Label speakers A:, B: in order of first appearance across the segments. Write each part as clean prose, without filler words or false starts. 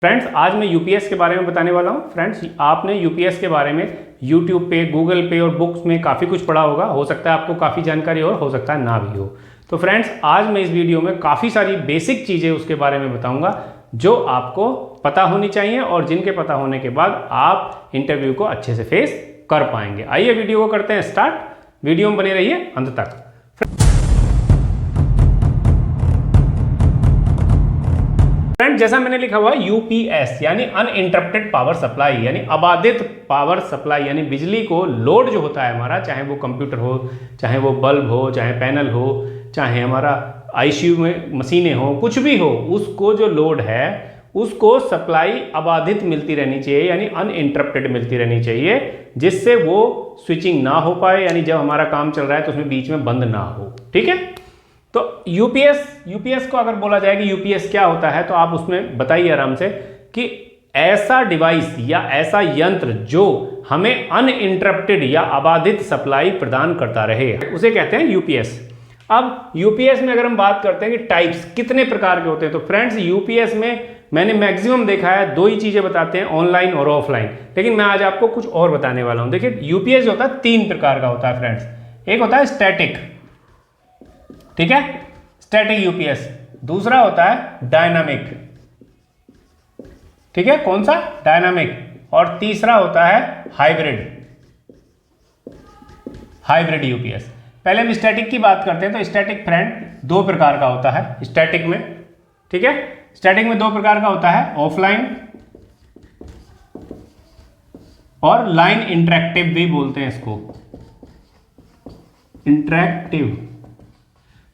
A: Friends आज मैं UPS के बारे में बताने वाला हूं। फ्रेंड्स आपने यूपीएस के बारे में यूट्यूब पे, गूगल पे और बुक्स में काफ़ी कुछ पढ़ा होगा। हो सकता है आपको काफ़ी जानकारी हो सकता है ना भी हो। तो फ्रेंड्स आज मैं इस वीडियो में काफ़ी सारी बेसिक चीज़ें उसके बारे में बताऊंगा जो आपको पता होनी चाहिए और जिनके पता होने के बाद आप इंटरव्यू को अच्छे से फेस कर पाएंगे। आइए वीडियो को करते हैं स्टार्ट। वीडियो में बने रहिए अंत तक। फ्रेंड जैसा मैंने लिखा हुआ है यूपीएस यानी अनइंटरप्टेड पावर सप्लाई, यानी अबाधित पावर सप्लाई, यानी बिजली को लोड जो होता है हमारा, चाहे वो कंप्यूटर हो, चाहे वो बल्ब हो, चाहे पैनल हो, चाहे हमारा आईसीयू में मशीनें हो, कुछ भी हो, उसको जो लोड है उसको सप्लाई अबाधित मिलती रहनी चाहिए, यानी अनइंटरप्टेड मिलती रहनी चाहिए, जिससे वो स्विचिंग ना हो पाए, यानी जब हमारा काम चल रहा है तो उसमें बीच में बंद ना हो। ठीक है, तो यूपीएस को अगर बोला जाए कि यूपीएस क्या होता है तो आप उसमें बताइए आराम से कि ऐसा डिवाइस या ऐसा यंत्र जो हमें अनइंटरप्टेड या अबाधित सप्लाई प्रदान करता रहे, उसे कहते हैं यूपीएस। अब यूपीएस में अगर हम बात करते हैं कि टाइप्स कितने प्रकार के होते हैं, तो फ्रेंड्स यूपीएस में मैंने मैक्सिमम देखा है दो ही चीजें बताते हैं, ऑनलाइन और ऑफलाइन, लेकिन मैं आज आपको कुछ और बताने वाला हूं। देखिए यूपीएस जो होता है तीन प्रकार का होता है फ्रेंड्स। एक होता है स्टैटिक, ठीक है, स्टैटिक यूपीएस। दूसरा होता है डायनामिक, ठीक है, कौन सा, डायनामिक। और तीसरा होता है हाइब्रिड यूपीएस। पहले हम स्टैटिक की बात करते हैं। तो स्टैटिक फ्रेंड दो प्रकार का होता है स्टैटिक में, ठीक है, स्टैटिक में दो प्रकार का होता है, ऑफलाइन और लाइन इंटरैक्टिव भी बोलते हैं इसको, इंटरैक्टिव।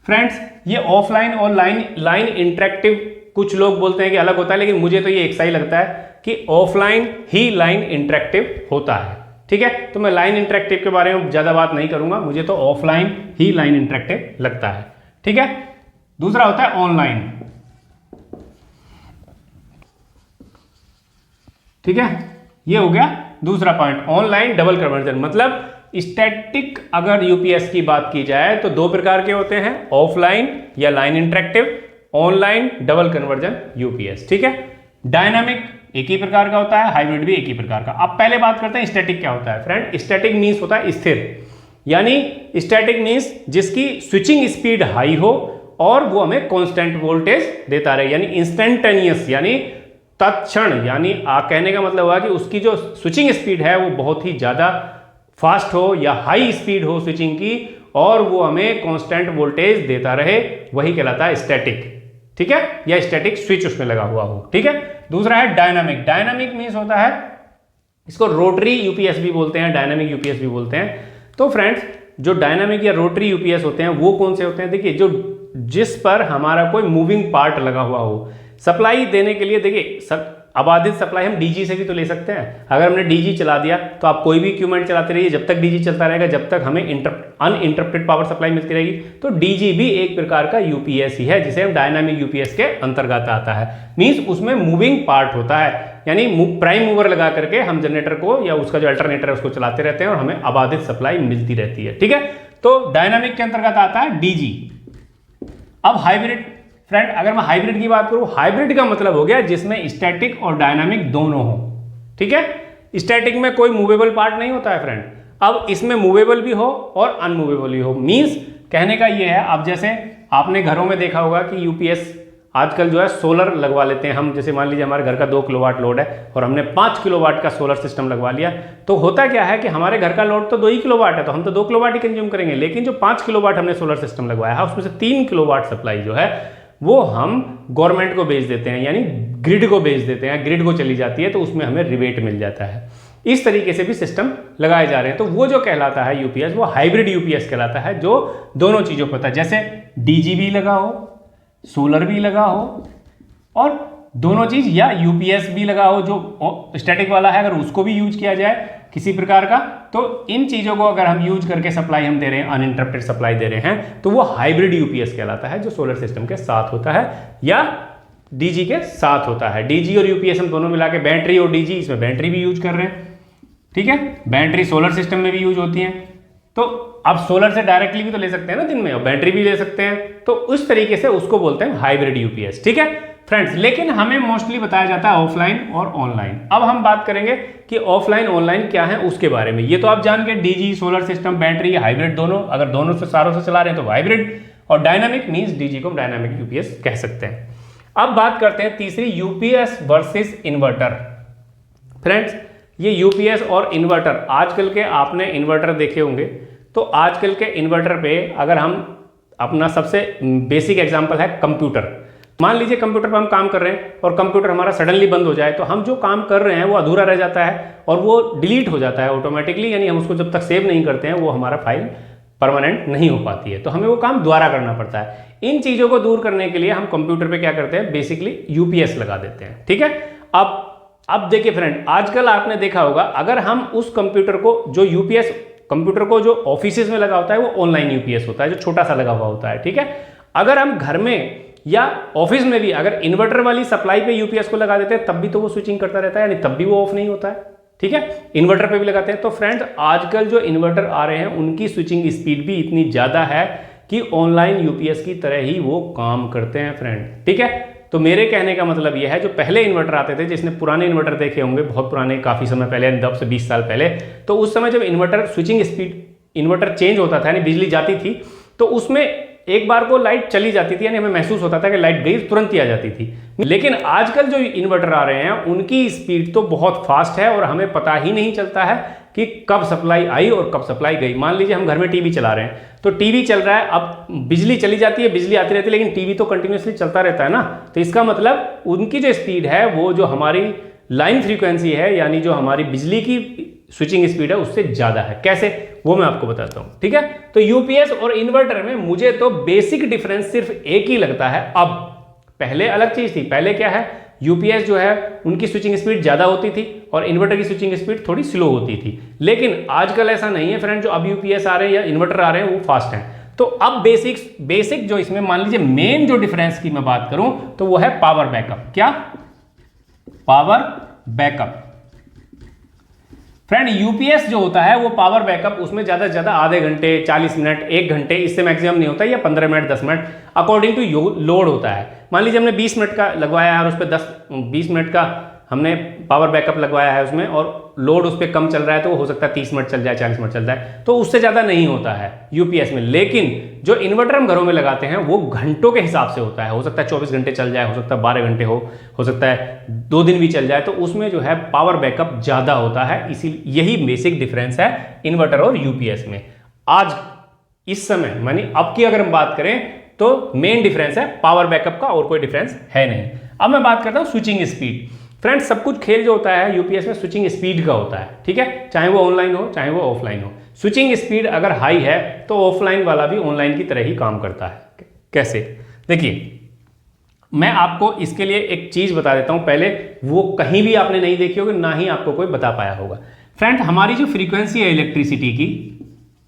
A: फ्रेंड्स ये ऑफलाइन और लाइन इंटरैक्टिव कुछ लोग बोलते हैं कि अलग होता है, लेकिन मुझे तो ये एक सा ही लगता है कि ऑफलाइन ही लाइन इंटरैक्टिव होता है। ठीक है, तो मैं लाइन इंटरैक्टिव के बारे में ज्यादा बात नहीं करूंगा, मुझे तो ऑफलाइन ही लाइन इंटरैक्टिव लगता है। ठीक है, दूसरा होता है ऑनलाइन, ठीक है, ये हो गया दूसरा पॉइंट, ऑनलाइन डबल कन्वर्जन। मतलब स्टैटिक अगर यूपीएस की बात की जाए तो दो प्रकार के होते हैं, ऑफलाइन या line interactive, online double conversion UPS. ठीक है, डायनामिक एक ही प्रकार का होता है, हाइब्रिड भी एक ही प्रकार का। अब पहले बात करते हैं स्टैटिक क्या होता है। फ्रेंड स्टैटिक मीन्स होता है स्थिर, यानी स्टैटिक मीन्स जिसकी स्विचिंग स्पीड हाई हो और वो हमें कांस्टेंट वोल्टेज देता रहे, यानी इंस्टेंटेनियस, यानी तत्क्षण, यानी कहने का मतलब हुआ कि उसकी जो स्विचिंग स्पीड है वो बहुत ही ज्यादा फास्ट हो या हाई स्पीड हो स्विचिंग की, और वो हमें कांस्टेंट वोल्टेज देता रहे, वही कहलाता है स्टैटिक। ठीक है, या स्टैटिक स्विच उसमें लगा हुआ हो। ठीक है, दूसरा है डायनामिक। डायनामिक मींस होता है, इसको रोटरी यूपीएस भी बोलते हैं, डायनामिक यूपीएस भी बोलते हैं। तो फ्रेंड्स जो डायनामिक या रोटरी यूपीएस होते हैं वो कौन से होते हैं, देखिए जो जिस पर हमारा कोई मूविंग पार्ट लगा हुआ हो सप्लाई देने के लिए। देखिए अबाधित सप्लाई हम डीजी से भी तो ले सकते हैं। अगर हमने डीजी चला दिया तो आप कोई भी इक्विपमेंट चलाते रहिए, जब तक डीजी चलता रहेगा, जब तक हमें अनइंटरप्टेड पावर सप्लाई मिलती रहेगी। तो डीजी भी एक प्रकार का यूपीएस ही है, जिसे हम डायनामिक यूपीएस के अंतर्गत आता है। मींस उसमें मूविंग पार्ट होता है, यानी प्राइम मूवर लगा करके हम जनरेटर को या उसका जो अल्टरनेटर है उसको चलाते रहते हैं और हमें अबाधित सप्लाई मिलती रहती है। ठीक है, तो डायनामिक के अंतर्गत आता है डीजी। अब हाइब्रिड, फ्रेंड अगर मैं हाइब्रिड की बात करूं, हाइब्रिड का मतलब हो गया जिसमें स्टैटिक और डायनामिक दोनों हो। ठीक है, स्टैटिक में कोई मूवेबल पार्ट नहीं होता है फ्रेंड, अब इसमें मूवेबल भी हो और अनमूवेबल भी हो। मींस कहने का ये है, अब जैसे आपने घरों में देखा होगा कि यूपीएस आजकल जो है सोलर लगवा लेते हैं हम। जैसे मान लीजिए हमारे घर का 2 किलोवाट लोड है और हमने 5 किलोवाट का सोलर सिस्टम लगवा लिया, तो होता क्या है कि हमारे घर का लोड तो 2 ही किलोवाट है, तो हम तो 2 किलोवाट ही कंज्यूम करेंगे। लेकिन जो 5 किलोवाट हमने सोलर सिस्टम लगवाया है उसमें से 3 किलोवाट सप्लाई जो है वो हम गवर्नमेंट को बेच देते हैं, यानी ग्रिड को बेच देते हैं, ग्रिड को चली जाती है, तो उसमें हमें रिबेट मिल जाता है। इस तरीके से भी सिस्टम लगाए जा रहे हैं। तो वो जो कहलाता है यूपीएस, वो हाइब्रिड यूपीएस कहलाता है, जो दोनों चीजों पर होता है। जैसे डीजी भी लगा हो, सोलर भी लगा हो और दोनों चीज, या यूपीएस भी लगा हो जो स्टैटिक वाला है, अगर उसको भी यूज किया जाए किसी प्रकार का, तो इन चीजों को अगर हम यूज करके सप्लाई हम दे रहे हैं, अनइंटरप्टेड सप्लाई दे रहे हैं, तो वो हाइब्रिड यूपीएस कहलाता है, जो सोलर सिस्टम के साथ होता है या डीजी के साथ होता है। डीजी और यूपीएस हम दोनों मिला के, बैटरी और डीजी, इसमें बैटरी भी यूज कर रहे हैं। ठीक है, बैटरी सोलर सिस्टम में भी यूज होती है, तो आप सोलर से डायरेक्टली भी तो ले सकते हैं ना दिन में, और बैटरी भी ले सकते हैं, तो उस तरीके से उसको बोलते हैं हाइब्रिड यूपीएस। ठीक है, फ्रेंड्स, लेकिन हमें मोस्टली बताया जाता है ऑफलाइन और ऑनलाइन। अब हम बात करेंगे कि ऑफलाइन ऑनलाइन क्या है उसके बारे में। ये तो आप जान गए, DG, solar system, battery, hybrid दोनों, अगर दोनों से सारों से चला रहे हैं तो हाइब्रिड, और डायनामिक मींस डीजी को डायनामिक यूपीएस कह सकते हैं। अब बात करते हैं तीसरी, यूपीएस वर्सेस इन्वर्टर। फ्रेंड्स, ये यूपीएस और इन्वर्टर, आजकल के आपने इन्वर्टर देखे होंगे, तो आजकल के इन्वर्टर पे अगर हम अपना सबसे बेसिक एग्जांपल है कंप्यूटर। मान लीजिए कंप्यूटर पर हम काम कर रहे हैं और कंप्यूटर हमारा सडनली बंद हो जाए, तो हम जो काम कर रहे हैं वो अधूरा रह जाता है और वो डिलीट हो जाता है ऑटोमेटिकली, यानी हम उसको जब तक सेव नहीं करते हैं वो हमारा फाइल परमानेंट नहीं हो पाती है, तो हमें वो काम दोबारा करना पड़ता है। इन चीज़ों को दूर करने के लिए हम कंप्यूटर पे क्या करते हैं, बेसिकली यूपीएस लगा देते हैं। ठीक है, अब देखिए फ्रेंड, आजकल आपने देखा होगा, अगर हम उस कंप्यूटर को, जो यूपीएस कंप्यूटर को जो ऑफिस में लगा होता है वो ऑनलाइन यूपीएस होता है, जो छोटा सा लगा हुआ होता है। ठीक है, अगर हम घर में या ऑफिस में भी अगर इन्वर्टर वाली सप्लाई पे यूपीएस को लगा देते हैं, तब भी तो वो स्विचिंग करता रहता है, यानी तब भी वो ऑफ नहीं होता है। ठीक है, इन्वर्टर पे भी लगाते हैं। तो फ्रेंड्स, आजकल जो इन्वर्टर आ रहे हैं उनकी स्विचिंग स्पीड भी इतनी ज़्यादा है कि ऑनलाइन यूपीएस की तरह ही वो काम करते हैं फ्रेंड। ठीक है, तो मेरे कहने का मतलब यह है, जो पहले इन्वर्टर आते थे, जिसने पुराने इन्वर्टर देखे होंगे, बहुत पुराने, काफ़ी समय पहले, 10 से 20 साल पहले, तो उस समय जब inverter switching speed, inverter change होता था, यानी बिजली जाती थी, तो उसमें एक बार को लाइट चली जाती थी, यानी हमें महसूस होता था कि लाइट गई, तुरंत ही आ जाती थी। लेकिन आजकल जो इन्वर्टर आ रहे हैं उनकी स्पीड तो बहुत फास्ट है और हमें पता ही नहीं चलता है कि कब सप्लाई आई और कब सप्लाई गई। मान लीजिए हम घर में टीवी चला रहे हैं, तो टीवी चल रहा है, अब बिजली चली जाती है, बिजली आती रहती है, लेकिन टीवी तो कंटिन्यूसली चलता रहता है ना, तो इसका मतलब उनकी जो स्पीड है वो जो हमारी लाइन फ्रीक्वेंसी है, यानी जो हमारी बिजली की स्विचिंग स्पीड है, उससे ज़्यादा है। कैसे, वो मैं आपको बताता हूँ। ठीक है, तो यूपीएस और इन्वर्टर में मुझे तो बेसिक डिफरेंस सिर्फ एक ही लगता है। अब पहले अलग चीज़ थी, पहले क्या है, यूपीएस जो है उनकी स्विचिंग स्पीड ज़्यादा होती थी और इन्वर्टर की स्विचिंग स्पीड थोड़ी स्लो होती थी। लेकिन आजकल ऐसा नहीं है फ्रेंड, जो अब यूपीएस आ रहे हैं या इन्वर्टर आ रहे हैं वो फास्ट हैं। तो अब बेसिक जो इसमें मान लीजिए मेन जो डिफरेंस की मैं बात करूं तो वो है पावर बैकअप। क्या, पावर बैकअप। फ्रेंड, यूपीएस जो होता है वो पावर बैकअप, उसमें ज़्यादा से ज़्यादा आधे घंटे, 40 मिनट, 1 घंटे, इससे मैक्सिमम नहीं होता, या 15 minute, 10 minute, according to load होता है। मान लीजिए हमने 20 मिनट का लगवाया है और उस पर 20 मिनट का हमने पावर बैकअप लगवाया है उसमें, और लोड उस पर कम चल रहा है, तो वो हो सकता है 30 मिनट चल जाए, 40 मिनट चल जाए, तो उससे ज़्यादा नहीं होता है यूपीएस में। लेकिन जो इन्वर्टर हम घरों में लगाते हैं वो घंटों के हिसाब से होता है, हो सकता है 24 घंटे चल जाए, हो सकता है 12 घंटे हो सकता है 2 दिन भी चल जाए, तो उसमें जो है पावर बैकअप ज़्यादा होता है। इसी यही बेसिक डिफरेंस है इन्वर्टर और यूपीएस में। आज इस समय मानी अब की अगर हम बात करें तो मेन डिफरेंस है पावर बैकअप का, और कोई डिफरेंस है नहीं। अब मैं बात करता हूँ स्विचिंग स्पीड। फ्रेंड्स, सब कुछ खेल जो होता है यूपीएस में स्विचिंग स्पीड का होता है। ठीक है, चाहे वो ऑनलाइन हो चाहे वो ऑफलाइन हो, स्विचिंग स्पीड अगर हाई है तो ऑफलाइन वाला भी ऑनलाइन की तरह ही काम करता है। कैसे, देखिए मैं आपको इसके लिए एक चीज बता देता हूं, पहले वो कहीं भी आपने नहीं देखी होगी, ना ही आपको कोई बता पाया होगा। फ्रेंड, हमारी जो फ्रीक्वेंसी है इलेक्ट्रिसिटी की,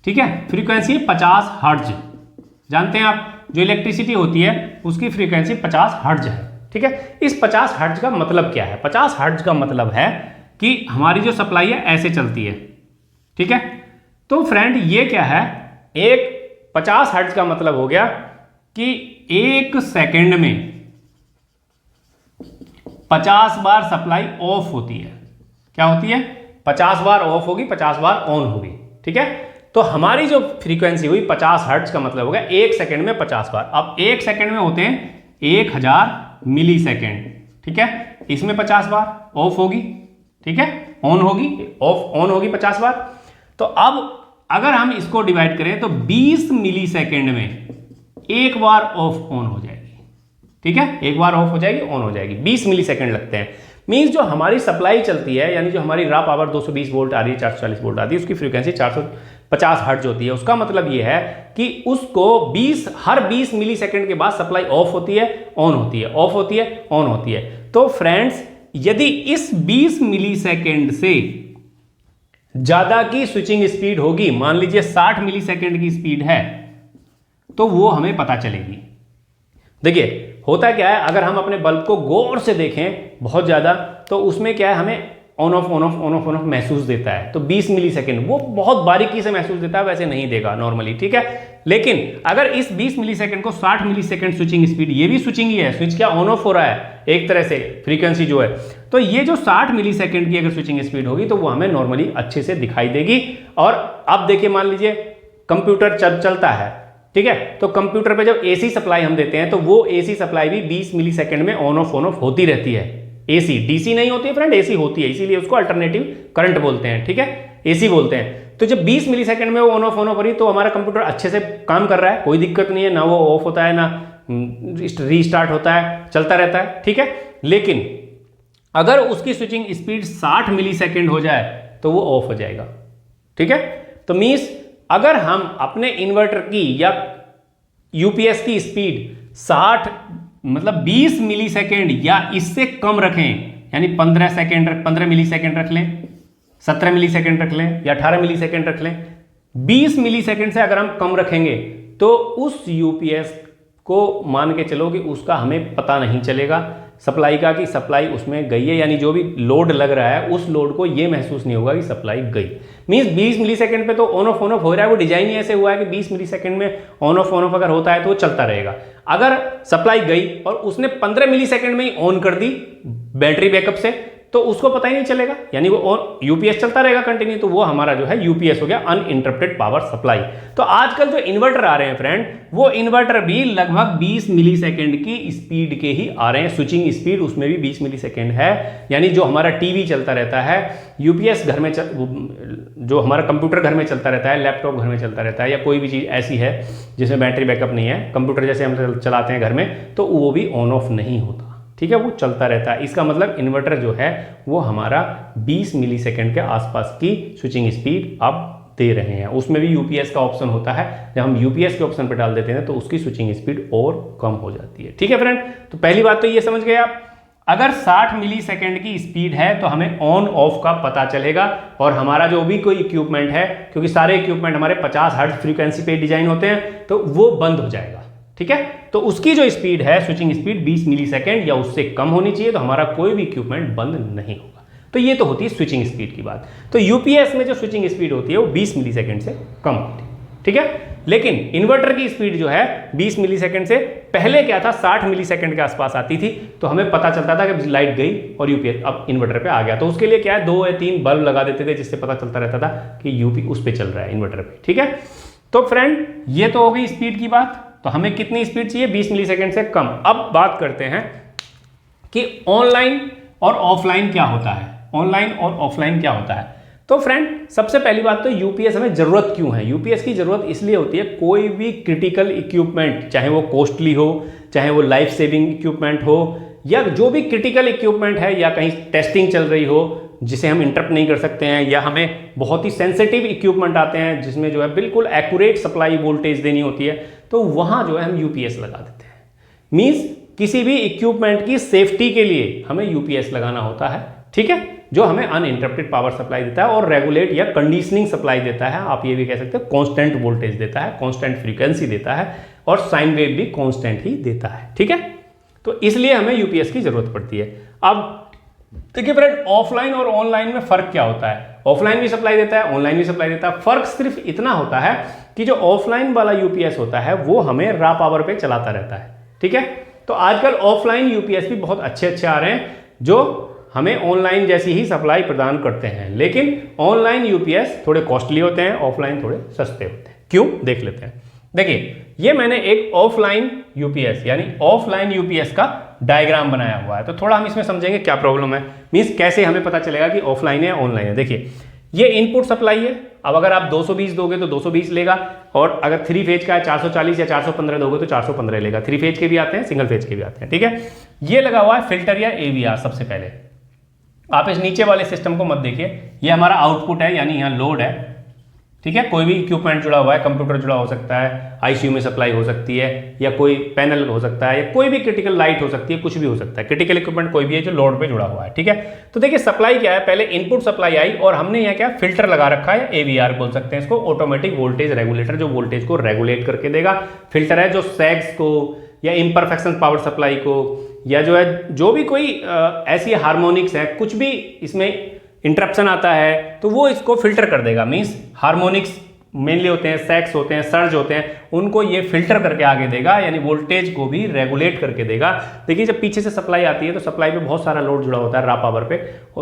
A: ठीक है, फ्रीक्वेंसी है 50 हर्ट्ज। जानते हैं आप, जो इलेक्ट्रिसिटी होती है उसकी फ्रीक्वेंसी 50 हर्ट्ज है। ठीक है, इस 50 हर्ट्ज का मतलब क्या है? 50 हर्ट्ज का मतलब है कि हमारी जो सप्लाई है ऐसे चलती है। ठीक है, तो फ्रेंड ये क्या है, एक 50 हर्ट्ज का मतलब हो गया कि 1 सेकंड में 50 बार सप्लाई ऑफ होती है। क्या होती है? 50 बार ऑफ होगी, 50 बार ऑन होगी। ठीक है, तो हमारी जो फ्रीक्वेंसी हुई 50 हर्ट्ज का मतलब हो गया 1 सेकंड में 50 बार। अब 1 सेकंड में होते हैं 1000 मिली सेकेंड। ठीक है, इसमें 50 बार ऑफ होगी, ठीक है, ऑन होगी, ऑन होगी 50 बार। तो अब अगर हम इसको डिवाइड करें तो 20 मिली सेकेंड में एक बार ऑफ ऑन हो जाएगी। ठीक है, एक बार ऑफ हो जाएगी, ऑन हो जाएगी, 20 मिली सेकेंड लगते हैं। मींस जो हमारी सप्लाई चलती है, यानी जो हमारी रॉ पावर 220 वोल्ट आ रही है, 440 वोल्ट आती है, उसकी फ्रीक्वेंसी 450 हर्ट्ज होती है। उसका मतलब ये है कि उसको हर 20 मिली सेकेंड के बाद सप्लाई ऑफ होती है, ऑन होती है, ऑफ होती है, ऑन होती है। तो फ्रेंड्स, यदि इस 20 मिली सेकेंड से ज्यादा की स्विचिंग स्पीड होगी, मान लीजिए 60 मिली सेकेंड की स्पीड है, तो वो हमें पता चलेगी। देखिए होता क्या है, अगर हम अपने बल्ब को गौर से देखें बहुत ज्यादा, तो उसमें क्या है, हमें on off on off on off on off महसूस देता है। तो 20 मिली सेकेंड वो बहुत बारीकी से महसूस देता है, वैसे नहीं देगा नॉर्मली, ठीक है। लेकिन अगर इस 20 मिली सेकेंड को 60 मिली सेकेंड स्विचिंग स्पीड, ये भी स्विचिंग ही है, स्विच क्या ऑन ऑफ हो रहा है एक तरह से फ्रीक्वेंसी जो है, तो ये जो 60 मिली सेकेंड की अगर स्विचिंग स्पीड होगी तो वो हमें नॉर्मली अच्छे से दिखाई देगी। और अब देखिए, मान लीजिए कंप्यूटर चलता है, ठीक है, तो कंप्यूटर पे जब एसी सप्लाई हम देते हैं तो वो एसी सप्लाई भी 20 मिली सेकेंड में ऑन ऑफ होती रहती है। एसी, डीसी नहीं होती है फ्रेंड, एसी होती है, इसीलिए उसको अल्टरनेटिव करंट बोलते हैं, ठीक है, एसी बोलते हैं। तो जब 20 मिली सेकेंड में वो ऑन ऑफ हो रही, तो हमारा कंप्यूटर अच्छे से काम कर रहा है, कोई दिक्कत नहीं है, ना वो ऑफ होता है ना रीस्टार्ट होता है, चलता रहता है, ठीक है। लेकिन अगर उसकी स्विचिंग स्पीड 60 मिली सेकेंड हो जाए तो वो ऑफ हो जाएगा, ठीक है। तो मींस अगर हम अपने इन्वर्टर की या यूपीएस की स्पीड 60 मतलब 20 मिली सेकेंड या इससे कम रखें, यानी 15 मिली सेकेंड रख लें, 17 मिली सेकेंड रख लें या 18 मिली सेकेंड रख लें, 20 मिली सेकेंड से अगर हम कम रखेंगे तो उस यूपीएस को मान के चलो कि उसका हमें पता नहीं चलेगा सप्लाई का कि सप्लाई उसमें गई है, यानी जो भी लोड लग रहा है उस लोड को ये महसूस नहीं होगा कि सप्लाई गई। मींस 20 मिली सेकेंड पे तो ऑन ऑफ हो रहा है, वो डिजाइन ही ऐसे हुआ है कि 20 मिली सेकेंड में ऑन ऑफ अगर होता है तो वो चलता रहेगा। अगर सप्लाई गई और उसने 15 मिली सेकेंड में ही ऑन कर दी बैटरी बैकअप से, तो उसको पता ही नहीं चलेगा, यानी वो यूपीएस चलता रहेगा कंटिन्यू, तो वो हमारा जो है यूपीएस हो गया, अनइंटरप्टेड पावर सप्लाई। तो आजकल जो इन्वर्टर आ रहे हैं फ्रेंड, वो इन्वर्टर भी लगभग 20 मिली सेकेंड की स्पीड के ही आ रहे हैं, स्विचिंग स्पीड उसमें भी 20 मिली सेकेंड है। यानी जो हमारा टीवी चलता रहता है, यूपीएस घर में जो हमारा कंप्यूटर घर में चलता रहता है, लैपटॉप घर में चलता रहता है, या कोई भी चीज़ ऐसी है जिसमें बैटरी बैकअप नहीं है, कंप्यूटर जैसे हम चलाते हैं घर में, तो वो भी ऑन ऑफ नहीं होता, ठीक है, वो चलता रहता है। इसका मतलब इन्वर्टर जो है वो हमारा 20 मिली सेकेंड के आसपास की स्विचिंग स्पीड अब दे रहे हैं। उसमें भी यूपीएस का ऑप्शन होता है, जब हम यूपीएस के ऑप्शन पर डाल देते हैं तो उसकी स्विचिंग स्पीड और कम हो जाती है, ठीक है फ्रेंड। तो पहली बात तो ये समझ गए आप, अगर 60 मिली सेकेंड की स्पीड है तो हमें ऑन ऑफ का पता चलेगा, और हमारा जो भी कोई इक्विपमेंट है, क्योंकि सारे इक्विपमेंट हमारे 50 हर्ट्ज फ्रीक्वेंसी पे डिजाइन होते हैं, तो वो बंद हो जाएगा, ठीक है। तो उसकी जो स्पीड है, स्विचिंग स्पीड 20 मिली सेकेंड या उससे कम होनी चाहिए, तो हमारा कोई भी इक्विपमेंट बंद नहीं होगा। तो ये तो होती है स्विचिंग स्पीड की बात। तो यूपीएस में जो स्विचिंग स्पीड होती है वो 20 मिली सेकेंड से कम होती है, ठीक है। लेकिन इन्वर्टर की स्पीड जो है 20 मिली सेकेंड से पहले क्या था, 60 मिली सेकेंड के आसपास आती थी, तो हमें पता चलता था कि लाइट गई और यूपीएस अब इन्वर्टर पे आ गया। तो उसके लिए क्या है, 2 या 3 बल्ब लगा देते थे, जिससे पता चलता रहता था कि यूपी उस पर चल रहा है इन्वर्टर पे, ठीक है। तो फ्रेंड ये तो हो गई स्पीड की बात। तो हमें कितनी स्पीड चाहिए, 20 मिली सेकेंड से कम। अब बात करते हैं कि ऑनलाइन और ऑफलाइन क्या होता है, ऑनलाइन और ऑफलाइन क्या होता है। तो फ्रेंड सबसे पहली बात तो यूपीएस हमें जरूरत क्यों है। यूपीएस की जरूरत इसलिए होती है, कोई भी क्रिटिकल इक्विपमेंट, चाहे वो कॉस्टली हो, चाहे वो लाइफ सेविंग इक्विपमेंट हो, या जो भी क्रिटिकल इक्विपमेंट है, या कहीं टेस्टिंग चल रही हो जिसे हम इंटरप्ट नहीं कर सकते हैं, या हमें बहुत ही सेंसिटिव इक्विपमेंट आते हैं जिसमें जो है बिल्कुल एक्यूरेट सप्लाई वोल्टेज देनी होती है, तो वहां जो है हम यूपीएस लगा देते हैं। मींस किसी भी इक्विपमेंट की सेफ्टी के लिए हमें यूपीएस लगाना होता है, ठीक है, जो हमें अनइंटरप्टेड पावर सप्लाई देता है और रेगुलेट या कंडीशनिंग सप्लाई देता है। आप ये भी कह सकते हैं कांस्टेंट वोल्टेज देता है, कांस्टेंट फ्रीक्वेंसी देता है, और साइन वेव भी कांस्टेंट ही देता है, ठीक है। तो इसलिए हमें यूपीएस की जरूरत पड़ती है। अब देखिए फ्रेंड, ऑफलाइन और ऑनलाइन में फर्क क्या होता है। ऑफलाइन भी सप्लाई देता है, ऑनलाइन भी सप्लाई देता है। फर्क सिर्फ इतना होता है कि जो ऑफलाइन वाला यूपीएस होता है वो हमें रॉ पावर पे चलाता रहता है, ठीक है। तो आजकल ऑफलाइन यूपीएस भी बहुत अच्छे आ रहे हैं जो हमें ऑनलाइन जैसी ही सप्लाई प्रदान करते हैं, लेकिन ऑनलाइन यूपीएस थोड़े कॉस्टली होते हैं, ऑफलाइन थोड़े सस्ते होते हैं। क्यों, देख लेते हैं। देखिए ये मैंने एक ऑफलाइन यूपीएस यानी ऑफलाइन यूपीएस का डायग्राम बनाया हुआ है, तो थोड़ा हम इसमें समझेंगे क्या प्रॉब्लम है, मींस कैसे हमें पता चलेगा कि ऑफलाइन है ऑनलाइन है। देखिए ये इनपुट सप्लाई है। अब अगर आप 220 दोगे तो 220 लेगा, और अगर 3 फेज का है 440 या 415 दोगे तो 415 लेगा। 3 फेज के भी आते हैं, सिंगल फेज के भी आते हैं, ठीक है। ये लगा हुआ है फिल्टर या एवीआर। सबसे पहले आप इस नीचे वाले सिस्टम को मत देखिए, ये हमारा आउटपुट है, यानी यहाँ लोड है, ठीक है। कोई भी इक्विपमेंट जुड़ा हुआ है, कंप्यूटर जुड़ा हो सकता है, आईसीयू में सप्लाई हो सकती है, या कोई पैनल हो सकता है, या कोई भी क्रिटिकल लाइट हो सकती है, कुछ भी हो सकता है। क्रिटिकल इक्विपमेंट कोई भी है जो लोड पे जुड़ा हुआ है, ठीक है। तो देखिए सप्लाई क्या है, पहले इनपुट सप्लाई आई और हमने यहाँ क्या फिल्टर लगा रखा है, एवीआर बोल सकते हैं इसको, ऑटोमेटिक वोल्टेज रेगुलेटर, जो वोल्टेज को रेगुलेट करके देगा। फिल्टर है जो सैग्स को या इम्परफेक्शन पावर सप्लाई को, या जो है जो भी कोई ऐसी हार्मोनिक्स है, कुछ भी इसमें इंटरप्शन आता है तो वो इसको फिल्टर कर देगा। मीन्स हार्मोनिक्स मेनली होते हैं, सैक्स होते हैं, सर्ज होते हैं, उनको ये फिल्टर करके आगे देगा, यानी वोल्टेज को भी रेगुलेट करके देगा। देखिए जब पीछे से सप्लाई आती है तो सप्लाई पे बहुत सारा लोड जुड़ा होता है, रॉ पावर पे,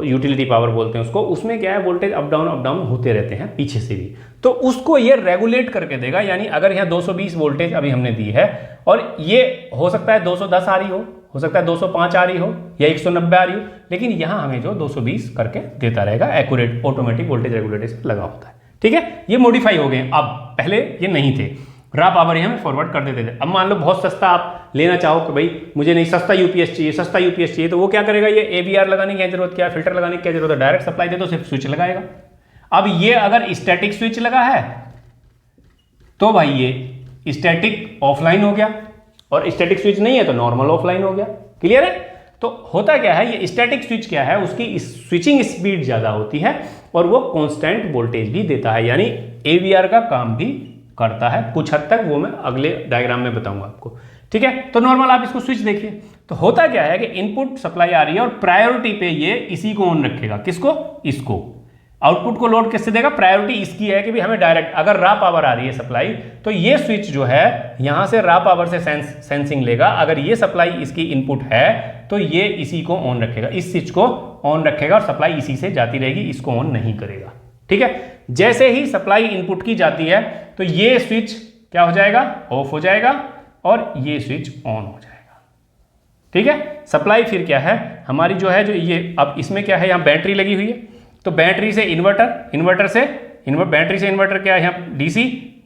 A: यूटिलिटी पावर बोलते हैं उसको। उसमें क्या है, वोल्टेज अप डाउन होते रहते हैं पीछे से भी, तो उसको ये रेगुलेट करके देगा। यानी अगर यहाँ 220 वोल्टेज अभी हमने दी है और ये हो सकता है 210 आ रही हो सकता है 205 आ रही हो या 190 आ रही हो, लेकिन यहाँ हमें जो 220 करके देता रहेगा, एक्यूरेट ऑटोमेटिक वोल्टेज रेगुलेटर लगा होता है। ठीक है, ये मॉडिफाई हो गए, अब पहले ये नहीं थे, रॉ पावर ही हमें फॉरवर्ड कर देते थे। अब मान लो बहुत सस्ता आप लेना चाहो कि भाई मुझे नहीं, सस्ता यूपीएस चाहिए, सस्ता यूपीएस चाहिए, तो वो क्या करेगा, ये एवीआर लगाने की क्या जरूरत, क्या फिल्टर लगाने की क्या जरूरत है, डायरेक्ट सप्लाई दे दो, सिर्फ स्विच लगाएगा। अब ये अगर स्टैटिक स्विच लगा है तो भाई ये स्टैटिक ऑफलाइन हो गया, और स्टैटिक स्विच नहीं है तो नॉर्मल ऑफलाइन हो गया। क्लियर है? तो होता क्या है, ये स्टैटिक स्विच क्या है, उसकी स्विचिंग स्पीड ज्यादा होती है और वो कांस्टेंट वोल्टेज भी देता है, यानी एवीआर का काम भी करता है कुछ हद तक, वो मैं अगले डायग्राम में बताऊंगा आपको। ठीक है, तो नॉर्मल आप इसको स्विच देखिए, तो होता क्या है कि इनपुट सप्लाई आ रही है और प्रायोरिटी पे ये इसी को ऑन रखेगा, किसको, इसको। आउटपुट को लोड किससे देगा, प्रायोरिटी इसकी है कि भी हमें डायरेक्ट अगर रॉ पावर आ रही है सप्लाई, तो ये स्विच जो है यहां से रॉ पावर से सेंसिंग लेगा। अगर ये सप्लाई इसकी इनपुट है तो ये इसी को ऑन रखेगा, इस स्विच को ऑन रखेगा और सप्लाई इसी से जाती रहेगी, इसको ऑन नहीं करेगा। ठीक है, जैसे ही सप्लाई इनपुट की जाती है तो ये स्विच क्या हो जाएगा, ऑफ हो जाएगा और ये स्विच ऑन हो जाएगा। ठीक है, सप्लाई फिर क्या है हमारी जो है, जो ये अब इसमें क्या है, यहां बैटरी लगी हुई है, तो बैटरी से इन्वर्टर, बैटरी से इन्वर्टर क्या है यहाँ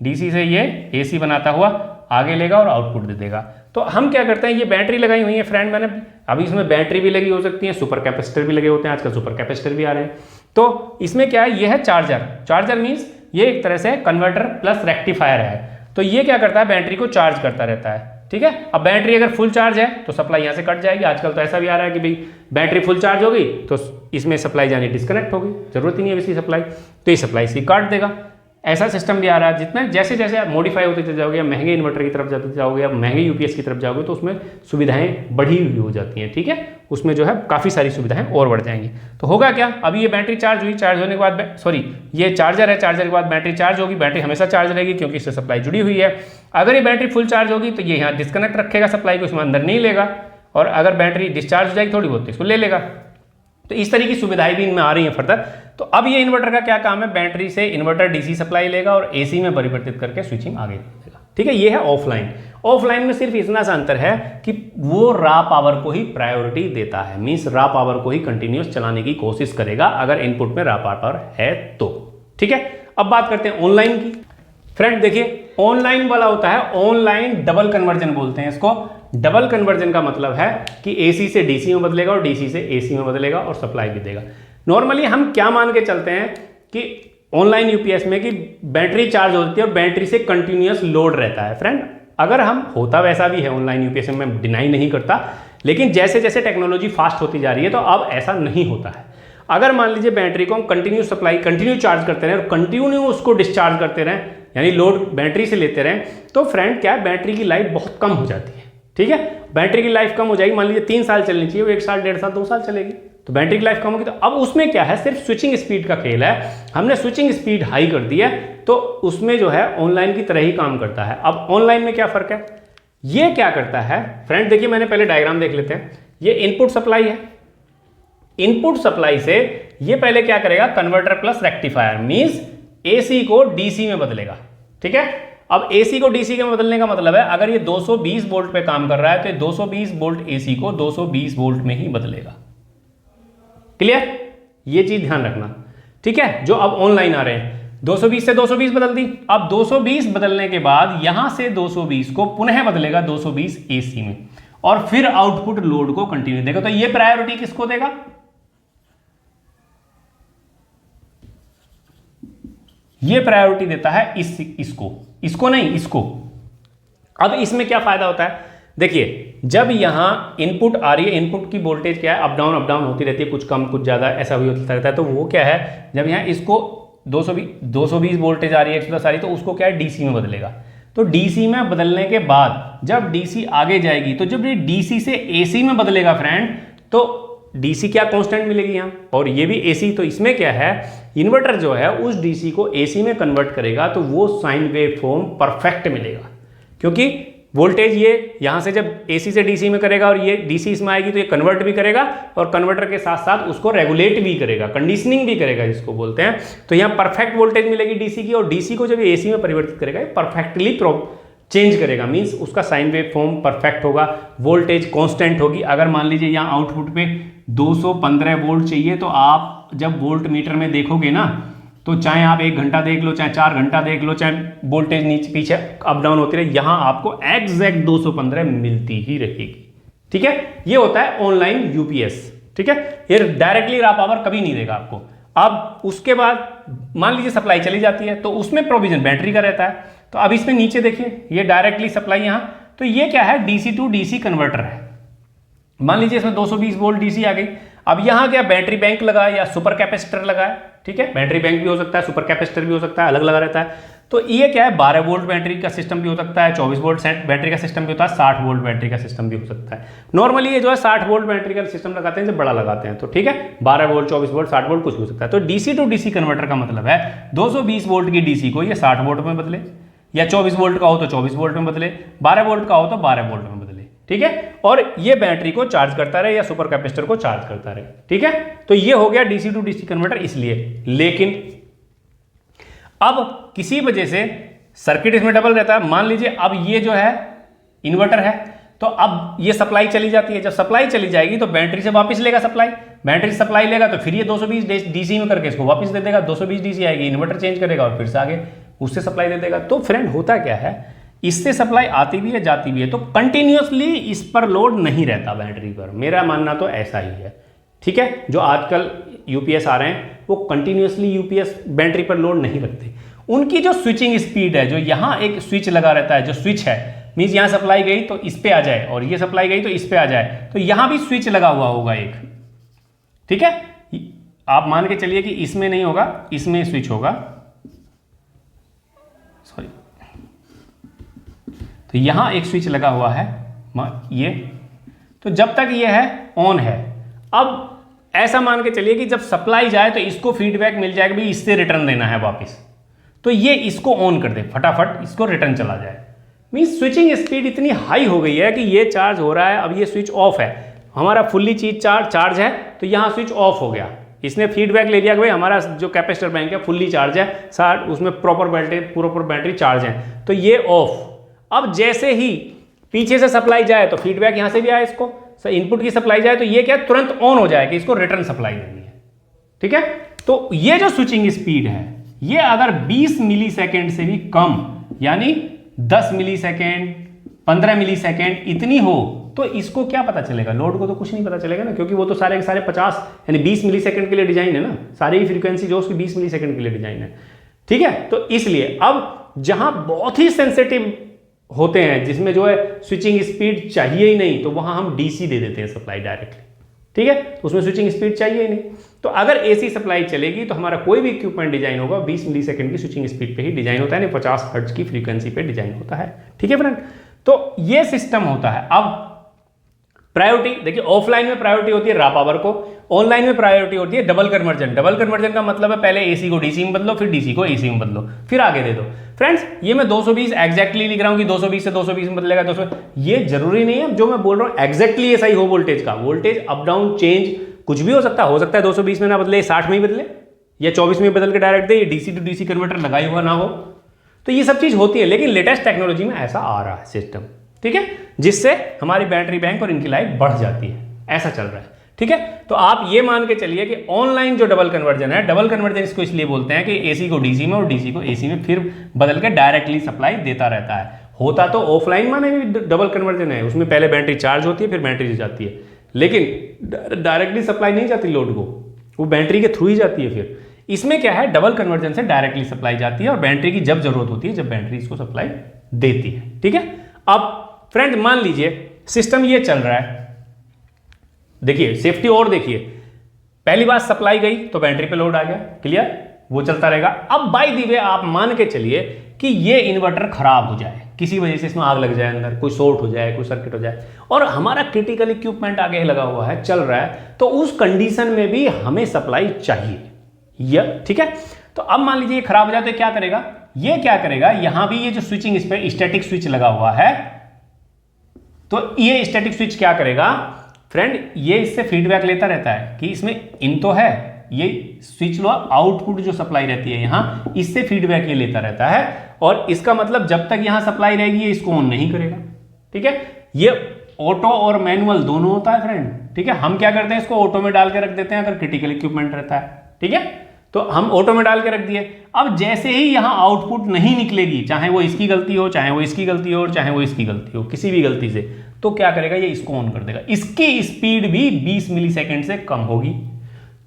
A: डीसी से ये एसी बनाता हुआ आगे लेगा और आउटपुट दे देगा। तो हम क्या करते हैं, ये बैटरी लगाई हुई है फ्रेंड मैंने, अभी इसमें बैटरी भी लगी हो सकती है, सुपर कैपेसिटर भी लगे होते हैं, आजकल सुपर कैपेसिटर भी आ रहे हैं। तो इसमें क्या है, ये है चार्जर मीन्स ये एक तरह से कन्वर्टर प्लस रेक्टिफायर है। तो ये क्या करता है, बैटरी को चार्ज करता रहता है। ठीक है, अब बैटरी अगर फुल चार्ज है तो सप्लाई यहाँ से कट जाएगी। आजकल तो ऐसा भी आ रहा है कि भाई बैटरी फुल चार्ज होगी तो इसमें सप्लाई जानी डिस्कनेक्ट होगी, जरूरत ही नहीं है इसकी सप्लाई, तो ये सप्लाई से काट देगा। ऐसा सिस्टम भी आ रहा है, जितना जैसे जैसे आप मॉडिफाई होते चले जाओगे या महंगे इन्वर्टर की तरफ जाते जाओगे या महंगे यूपीएस की तरफ जाओगे तो उसमें सुविधाएं बढ़ी हुई हो जाती हैं। ठीक है, उसमें जो है काफ़ी सारी सुविधाएं और बढ़ जाएंगी। तो होगा क्या, अभी ये बैटरी चार्ज हुई, चार्ज होने के बाद ये चार्जर है, चार्जर के बाद बैटरी चार्ज होगी, बैटरी हमेशा चार्ज रहेगी क्योंकि इससे सप्लाई जुड़ी हुई है। अगर ये बैटरी फुल चार्ज होगी तो ये यहाँ डिस्कनेक्ट रखेगा सप्लाई को, इसमें अंदर नहीं लेगा, और अगर बैटरी डिस्चार्ज हो जाएगी थोड़ी बहुत तो इसको ले लेगा। तो इस तरह की सुविधाएं भी इनमें आ रही हैं फर्दर। तो अब ये इन्वर्टर का क्या काम है, बैटरी से इन्वर्टर डीसी सप्लाई लेगा और एसी में परिवर्तित करके स्विचिंग आगे देगा। ठीक है, ये है ऑफलाइन। ऑफलाइन में सिर्फ इतना सा अंतर है कि वो रॉ पावर को ही प्रायोरिटी देता है, मींस रॉ पावर को ही कंटिन्यूअस चलाने की कोशिश करेगा अगर इनपुट में रॉ पावर है तो। ठीक है, अब बात करते हैं ऑनलाइन की। फ्रेंड देखिए, ऑनलाइन वाला होता है ऑनलाइन डबल कन्वर्जन बोलते हैं इसको। डबल कन्वर्जन का मतलब है कि एसी से डीसी में बदलेगा और डीसी से एसी में बदलेगा और सप्लाई भी देगा। नॉर्मली हम क्या मान के चलते हैं कि ऑनलाइन यूपीएस में कि बैटरी चार्ज होती है और बैटरी से कंटिन्यूअस लोड रहता है। फ्रेंड अगर हम होता वैसा भी है ऑनलाइन यूपीएस में, मैं डिनाई नहीं करता, लेकिन जैसे जैसे टेक्नोलॉजी फास्ट होती जा रही है तो अब ऐसा नहीं होता है। अगर मान लीजिए बैटरी को हम कंटिन्यू चार्ज करते रहें और कंटिन्यू उसको डिस्चार्ज करते रहें, यानी लोड बैटरी से लेते रहें, तो फ्रेंड क्या है, बैटरी की लाइफ बहुत कम हो जाती है। ठीक है, बैटरी की लाइफ कम हो जाएगी, मान लीजिए 3 साल चलनी चाहिए, वो 1 साल 1.5 साल 2 साल चलेगी, तो बैटरी की लाइफ कम होगी। तो अब उसमें क्या है, सिर्फ स्विचिंग स्पीड का खेल है। हमने स्विचिंग स्पीड हाई कर दी है तो उसमें जो है ऑनलाइन की तरह ही काम करता है। अब ऑनलाइन में क्या फर्क है, ये क्या करता है फ्रेंड, देखिए मैंने पहले डायग्राम देख लेते हैं। ये इनपुट सप्लाई है, इनपुट सप्लाई से ये पहले क्या करेगा, converter plus rectifier means AC को डीसी में बदलेगा। ठीक है, अब एसी को डीसी में बदलने का मतलब है अगर ये 220 वोल्ट पे काम कर रहा है तो 220 वोल्ट एसी को 220 वोल्ट में ही बदलेगा। क्लियर, ये चीज ध्यान रखना। ठीक है, जो अब ऑनलाइन आ रहे हैं 220 से 220 बदल दी, अब 220 बदलने के बाद यहां से 220 को पुनः बदलेगा 220 एसी में और फिर आउटपुट लोड को कंटिन्यू देगा। तो ये प्रायोरिटी किसको देगा, ये प्रायोरिटी देता है इसको नहीं, इसको। अब इसमें क्या फायदा होता है, देखिए जब यहां इनपुट आ रही है, इनपुट की वोल्टेज क्या है, अप डाउन होती रहती है, कुछ कम कुछ ज्यादा ऐसा भी होता रहता है। तो वो क्या है, जब यहां इसको 220 वोल्टेज आ रही है, 110 आ रही है, तो उसको क्या है, डीसी में बदलेगा। तो डीसी में बदलने के बाद जब डीसी आगे जाएगी, तो जब ये डीसी से एसी में बदलेगा फ्रेंड, तो डीसी क्या कांस्टेंट मिलेगी यहाँ, और ये भी एसी। तो इसमें क्या है, इन्वर्टर जो है उस डीसी को एसी में कन्वर्ट करेगा तो वो साइन वेव फॉर्म परफेक्ट मिलेगा, क्योंकि वोल्टेज ये यहाँ से जब एसी से डीसी में करेगा और ये डीसी इसमें आएगी तो ये कन्वर्ट भी करेगा और कन्वर्टर के साथ साथ उसको रेगुलेट भी करेगा, कंडीशनिंग भी करेगा जिसको बोलते हैं। तो यहाँ परफेक्ट वोल्टेज मिलेगी डीसी की, और डीसी को जब एसी में परिवर्तित करेगा परफेक्टली चेंज करेगा, मींस उसका साइन वेव फॉर्म परफेक्ट होगा, वोल्टेज कांस्टेंट होगी। अगर मान लीजिए यहाँ आउटपुट पे 215 वोल्ट चाहिए तो आप जब वोल्ट मीटर में देखोगे ना, तो चाहे आप 1 घंटा देख लो, चाहे 4 घंटा देख लो, चाहे वोल्टेज नीचे पीछे अप डाउन होती रहे, यहां आपको एग्जैक्ट 215 मिलती ही रहेगी। ठीक है, ये होता है ऑनलाइन यूपीएस। ठीक है, ये डायरेक्टली रॉ पावर कभी नहीं देगा आपको। अब उसके बाद मान लीजिए सप्लाई चली जाती है तो उसमें प्रोविजन बैटरी का रहता है। तो अब इसमें नीचे देखिए, ये डायरेक्टली सप्लाई यहां, तो ये क्या है, डीसी टू डीसी कन्वर्टर है। मान लीजिए इसमें 220 वोल्ट डीसी आ गई। अब यहां क्या बैटरी बैंक लगा है या सुपर कैपेसिटर लगा है। ठीक है, बैटरी बैंक भी हो सकता है, सुपर कैपेसिटर भी हो सकता है, अलग लगा रहता है। तो ये क्या है, 12 वोल्ट बैटरी का सिस्टम भी हो सकता है, 24 वोल्ट बैटरी का सिस्टम भी होता है, 60 वोल्ट बैटरी का सिस्टम भी हो सकता है। नॉर्मली ये जो है 60 वोल्ट बैटरी का सिस्टम लगाते हैं जब बड़ा लगाते हैं, तो ठीक है 12 वोल्ट, 24 वोल्ट, 60 वोल्ट कुछ भी हो सकता है। तो डीसी टू डीसी कन्वर्टर का मतलब है 220 वोल्ट की डीसी को ये 60 वोल्ट में बदले, या 24 वोल्ट का हो तो 24 वोल्ट में बदले, 12 वोल्ट का हो तो 12 वोल्ट में बदले। ठीक है, और ये बैटरी को चार्ज करता रहे या सुपर कैपेसिटर को चार्ज करता रहे। ठीक है, तो ये हो गया डीसी टू डीसी कन्वर्टर इसलिए। लेकिन अब किसी वजह से सर्किट इसमें डबल रहता है। मान लीजिए अब ये जो है इन्वर्टर है, तो अब ये सप्लाई चली जाती है। जब सप्लाई चली जाएगी तो बैटरी से वापस लेगा सप्लाई, बैटरी सप्लाई लेगा तो फिर ये 220 डीसी में करके इसको वापस दे देगा, 220 डीसी आएगी, इन्वर्टर चेंज करेगा और फिर से आगे उससे सप्लाई दे देगा। तो फ्रेंड होता क्या है, इससे सप्लाई आती भी है जाती भी है, तो कंटिन्यूअसली इस पर लोड नहीं रहता बैटरी पर। मेरा मानना तो ऐसा ही है। ठीक है, जो आजकल यूपीएस आ रहे हैं वो कंटिन्यूअसली यूपीएस बैटरी पर लोड नहीं रखते। उनकी जो स्विचिंग स्पीड है, जो यहाँ एक स्विच लगा रहता है, जो स्विच है मीन्स यहाँ सप्लाई गई तो इस पे आ जाए और ये सप्लाई गई तो इस पे आ जाए, तो यहाँ भी स्विच लगा हुआ होगा एक। ठीक है, आप मान के चलिए कि इसमें नहीं होगा, इसमें स्विच होगा, सॉरी, तो यहां एक स्विच लगा हुआ है ये, तो जब तक ये है ऑन है। अब ऐसा मान के चलिए कि जब सप्लाई जाए तो इसको फीडबैक मिल जाएगा भाई इससे रिटर्न देना है वापस, तो ये इसको ऑन कर दे फटाफट, इसको रिटर्न चला जाए। मीन्स स्विचिंग स्पीड इतनी हाई हो गई है कि ये चार्ज हो रहा है, अब ये स्विच ऑफ है, हमारा फुल्ली चीज चार्ज है, तो यहाँ स्विच ऑफ हो गया। इसने फीडबैक ले लिया कि भाई हमारा जो कैपेसिटर बैंक है फुल्ली चार्ज है, 60 उसमें प्रॉपर बैटरी चार्ज है, तो ये ऑफ। अब जैसे ही पीछे से सप्लाई जाए तो फीडबैक यहां से भी आए, इसको इनपुट की सप्लाई जाए तो ये क्या तुरंत ऑन हो जाए कि इसको रिटर्न सप्लाई देनी है। ठीक है, तो ये जो स्विचिंग स्पीड है ये अगर 20 मिली सेकेंड से भी कम, यानी 10 मिली सेकेंड, 15 मिली सेकेंड इतनी हो, तो इसको क्या पता चलेगा, लोड को तो कुछ नहीं पता चलेगा ना, क्योंकि वो तो सारे के सारे 50 यानी 20 मिली सेकेंड के लिए डिजाइन है ना, सारी ही फ्रीक्वेंसी जो उसकी 20 मिली सेकेंड के लिए डिजाइन है। ठीक है, तो इसलिए अब जहां बहुत ही सेंसिटिव होते हैं, जिसमें जो है स्विचिंग स्पीड चाहिए ही नहीं, तो वहां हम डीसी दे देते हैं सप्लाई डायरेक्टली। ठीक है, तो उसमें स्विचिंग स्पीड चाहिए ही नहीं। तो अगर एसी सप्लाई चलेगी तो हमारा कोई भी इक्विपमेंट डिजाइन होगा 20 मिली सेकेंड की स्विचिंग स्पीड पे ही डिजाइन होता है, नहीं 50 हर्ट्ज की फ्रीक्वेंसी पे डिजाइन होता है। ठीक है फ्रेंड, तो ये सिस्टम होता है। अब प्रायोरिटी देखिए, ऑफलाइन में प्रायोरिटी होती है रॉ पावर को, ऑनलाइन में प्रायोरिटी होती है डबल कन्वर्जन। डबल कन्वर्जन का मतलब है पहले एसी को डीसी में बदलो, फिर डीसी को एसी में बदलो, फिर आगे दे दो। फ्रेंड्स ये मैं 220 एग्जैक्टली लिख रहा हूं कि 220 से 220 में बदलेगा 200, ये जरूरी नहीं है जो मैं बोल रहा हूं एग्जैक्टली ऐसा ही हो। वोल्टेज का वोल्टेज अप डाउन चेंज कुछ भी हो सकता है 220 में ना बदले, 60 में ही बदले, या 24 में बदल के डायरेक्ट दे, डीसी टू डीसी कन्वर्टर लगाई हुआ ना हो, तो ये सब चीज होती है। लेकिन लेटेस्ट टेक्नोलॉजी में ऐसा आ रहा है सिस्टम, ठीक है, जिससे हमारी बैटरी बैंक और इनकी लाइफ बढ़ जाती है, ऐसा चल रहा है। ठीक है, तो आप ये मान के चलिए कि ऑनलाइन जो डबल कन्वर्जन है, डबल कन्वर्जन इसको इसलिए बोलते हैं कि एसी को डीसी में और डीसी को एसी में फिर बदल के डायरेक्टली सप्लाई देता रहता है। होता तो ऑफलाइन माने भी डबल कन्वर्जन है, उसमें पहले बैटरी चार्ज होती है फिर बैटरी जाती है, लेकिन डायरेक्टली सप्लाई नहीं जाती लोड को, वो बैटरी के थ्रू ही जाती है। फिर इसमें क्या है, डबल कन्वर्जन से डायरेक्टली सप्लाई जाती है और बैटरी की जब जरूरत होती है जब बैटरी इसको सप्लाई देती है। ठीक है, अब फ्रेंड मान लीजिए सिस्टम ये चल रहा है, देखिए सेफ्टी और देखिए, पहली बार सप्लाई गई तो बैटरी पे लोड आ गया, क्लियर, वो चलता रहेगा। अब बाय द वे आप मान के चलिए कि ये इन्वर्टर खराब हो जाए, किसी वजह से इसमें आग लग जाए, अंदर कोई शॉर्ट हो जाए, कोई सर्किट हो जाए, और हमारा क्रिटिकल इक्विपमेंट आगे लगा हुआ है, चल रहा है, तो उस कंडीशन में भी हमें सप्लाई चाहिए। ठीक है। तो अब मान लीजिए ये खराब हो जाए तो क्या करेगा, ये क्या करेगा, यहां भी ये जो स्विचिंग, इस पे स्टैटिक स्विच लगा हुआ है, तो ये स्टैटिक स्विच क्या करेगा फ्रेंड, ये इससे फीडबैक लेता रहता है कि इसमें इन तो है, ये स्विच लो आउटपुट जो सप्लाई रहती है यहां, इससे फीडबैक ये लेता रहता है, और इसका मतलब जब तक यहां सप्लाई रहेगी ये इसको ऑन नहीं करेगा। ठीक है। ये ऑटो और मैनुअल दोनों होता है फ्रेंड। ठीक है। हम क्या करते हैं, इसको ऑटो में डाल के रख देते हैं अगर क्रिटिकल इक्विपमेंट रहता है। ठीक है। तो हम ऑटो में डाल के रख दिए। अब जैसे ही यहां आउटपुट नहीं निकलेगी, चाहे वो इसकी गलती हो, चाहे वो इसकी गलती हो, और चाहे वो इसकी गलती हो, किसी भी गलती से, तो क्या करेगा, ये इसको ऑन कर देगा। इसकी स्पीड भी 20 मिलीसेकंड से कम होगी।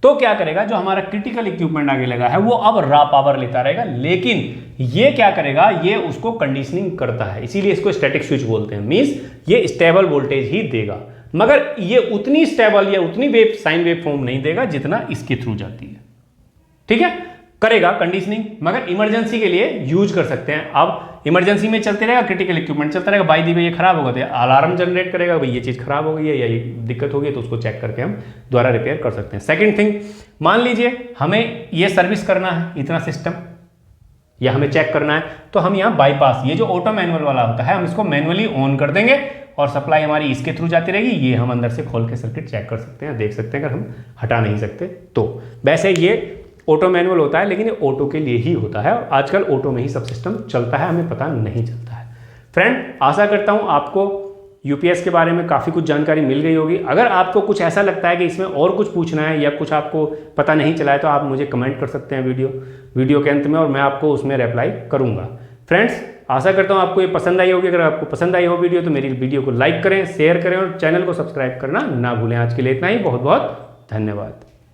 A: तो क्या करेगा, जो हमारा क्रिटिकल इक्विपमेंट आगे लगा है वो अब रॉ पावर लेता रहेगा, लेकिन ये क्या करेगा, ये उसको कंडीशनिंग करता है, इसीलिए इसको स्टैटिक स्विच बोलते हैं। मींस ये स्टेबल वोल्टेज ही देगा, मगर ये उतनी स्टेबल या उतनी वेव साइन वेव फॉर्म नहीं देगा जितना इसके थ्रू जाती है। ठीक है। करेगा कंडीशनिंग, मगर इमरजेंसी के लिए यूज कर सकते हैं। अब इमरजेंसी में चलते रहेगा, क्रिटिकल इक्विपमेंट चलता रहेगा, बाई दी वे ये खराब होगा तो अलार्म जनरेट करेगा, भाई ये चीज खराब हो गई है या ये दिक्कत हो गई है, तो उसको चेक करके हम दोबारा रिपेयर कर सकते हैं। सेकंड थिंग, मान लीजिए हमें ये सर्विस करना है इतना सिस्टम, या हमें चेक करना है, तो हम यहाँ बाईपास, ये जो ऑटो मैनुअल वाला होता है, हम इसको मैनुअली ऑन कर देंगे और सप्लाई हमारी इसके थ्रू जाती रहेगी। ये हम अंदर से खोल के सर्किट चेक कर सकते हैं, देख सकते हैं, अगर हम हटा नहीं सकते तो। वैसे ये ऑटो मैनुअल होता है, लेकिन ये ऑटो के लिए ही होता है, और आजकल ऑटो में ही सब सिस्टम चलता है, हमें पता नहीं चलता है। फ्रेंड, आशा करता हूँ आपको यूपीएस के बारे में काफ़ी कुछ जानकारी मिल गई होगी। अगर आपको कुछ ऐसा लगता है कि इसमें और कुछ पूछना है या कुछ आपको पता नहीं चला है, तो आप मुझे कमेंट कर सकते हैं वीडियो के अंत में, और मैं आपको उसमें रिप्लाई करूँगा। फ्रेंड्स, आशा करता हूँ आपको ये पसंद आई होगी। अगर आपको पसंद आई हो वीडियो तो मेरी वीडियो को लाइक करें, शेयर करें और चैनल को सब्सक्राइब करना ना भूलें। आज के लिए इतना ही, बहुत बहुत धन्यवाद।